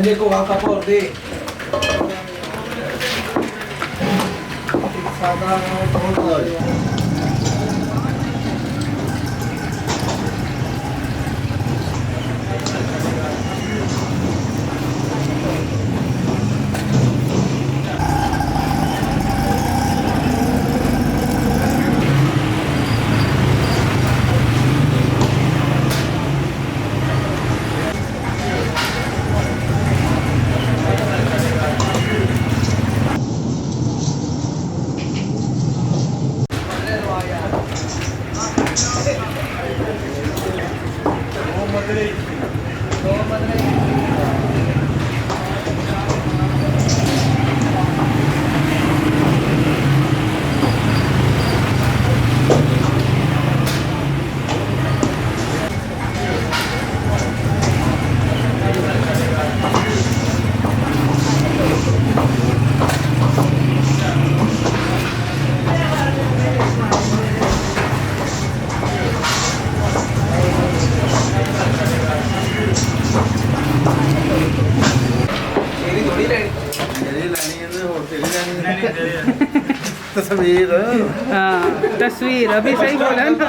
देखो वहाँ का और दे सादा तस्वीर हाँ तस्वीर अभी सही बोला ना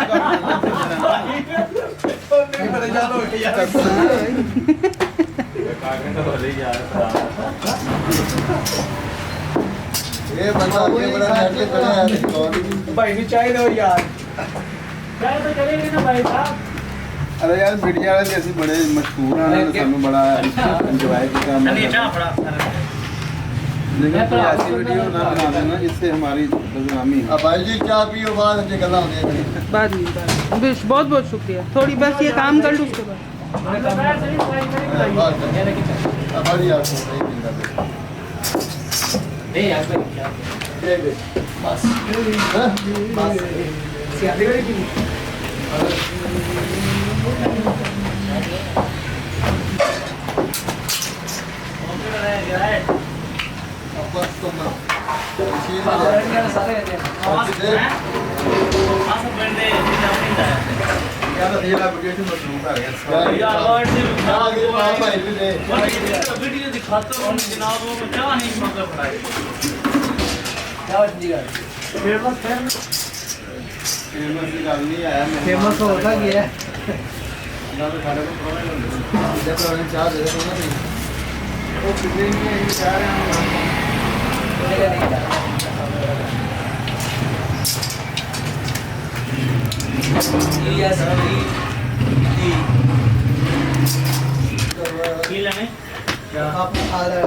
ये बंदा आगे बड़ा नेट पे खड़ा है भाई नहीं चाहिए हो यार चाय तो चलेगी ना भाई साहब अरे यार मीडिया वाले जैसे बड़े मशहूर हैं उन्होंने सानू बड़ा एंजॉय किया नहीं चाह पड़ा लेकिन कोई ऐसी वीडियो ना बना देना जिससे हमारी बदनामी हो। अब भाई जी चाय पियो बाद में गल्ला होने बाद में बहुत बहुत शुक्रिया थोड़ी बस ये काम कर लूँ उसके बाद हमारी यार नहीं यार बस बस सियादी वाली की बस तो ना सारे यार ये ला वीडियो में मशहूर आ गया वीडियो दिखाते हो जनाब वो क्या नहीं मतलब पढ़ाई क्या जी फेमस फेमस की गल नहीं आया फेमस होता क्या है ना तो खाने को प्रॉब्लम होता है जब प्रॉब्लम चाह दे दो ना वो कितने नहीं चाह रहे हैं यस की लेने क्या आप आ रहा है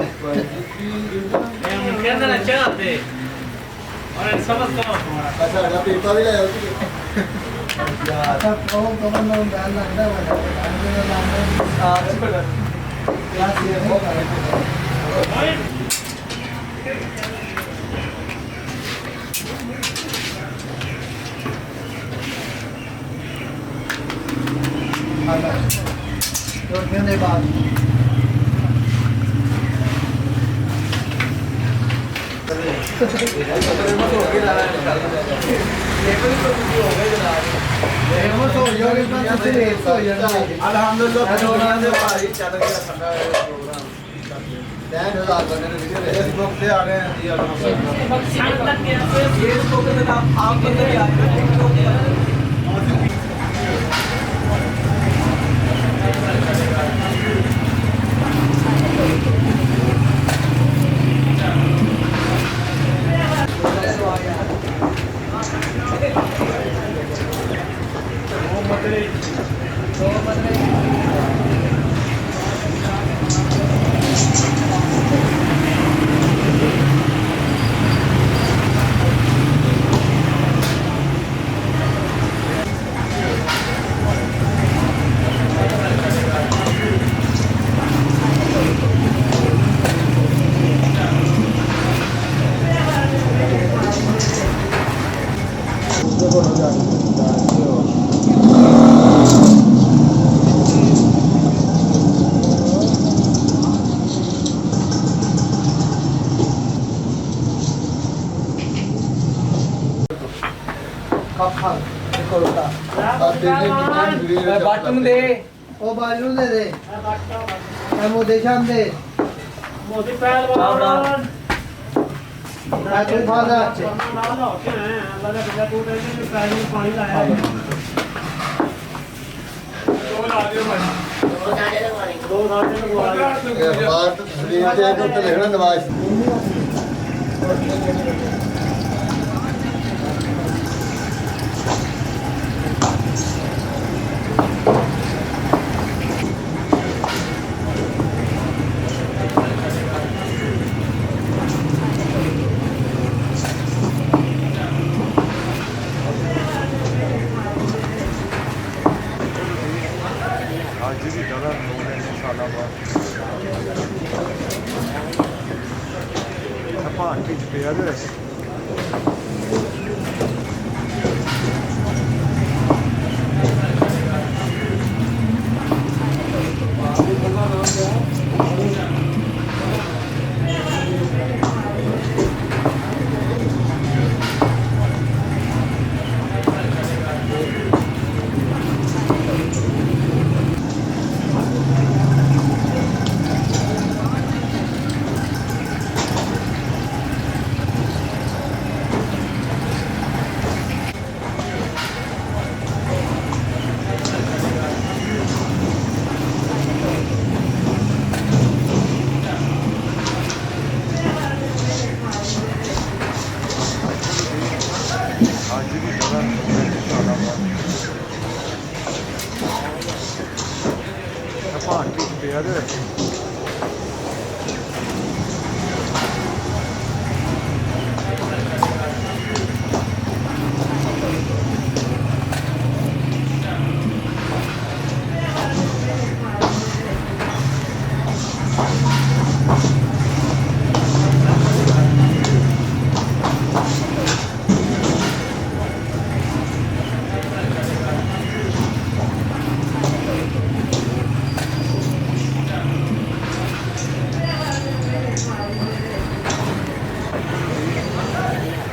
मैं कहना ना चाहते और समझ करो तुम्हारा अच्छा अगर पेपर भी लाया होती यार सब कौन नाम डाल लगता है क्लास ये होगा तो कहने बाद बाटू दे ओ बाजू दे दे मोदी शाम दे मोदी पहलवान तू फादा पानी लाया दो बात तस्वीर से तो देखना नवाज ਅੱਜ ਦੀ ਜਗ੍ਹਾ ਨੂੰ ਸਾਲਾਂ ਬਾਅਦ ਭਾਂਟੀ ਚ ਪਿਆ ਦੇ ਅੱਜ ਦੀ ਜਗ੍ਹਾ ਨੂੰ ਸਾਲਾਂ ਬਾਅਦ ਭਾਂਟੀ ਚ ਪਿਆ ਦੇ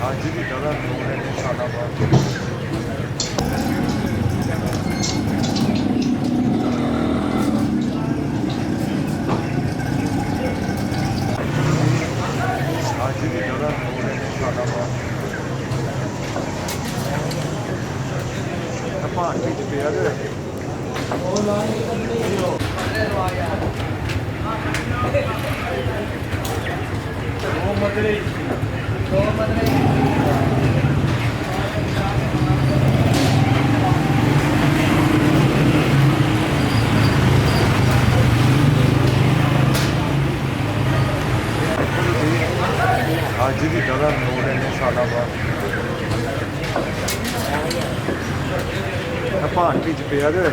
ਅੱਜ ਦੀ ਜਗ੍ਹਾ ਨੂੰ ਸਾਲਾਂ ਬਾਅਦ ਅੱਜ ਦੀ ਜਗ੍ਹਾ ਨੂੰ ਸਾਲਾਂ ਬਾਅਦ ਭਾਂਟੀ ਚ ਪਿਆ ਦੇ ਅੱਜ ਦੀ ਜਗ੍ਹਾ ਨੂੰ ਸਾਲਾਂ ਬਾਅਦ ਭਾਂਟੀ ਚ ਪਿਆ ਦੇ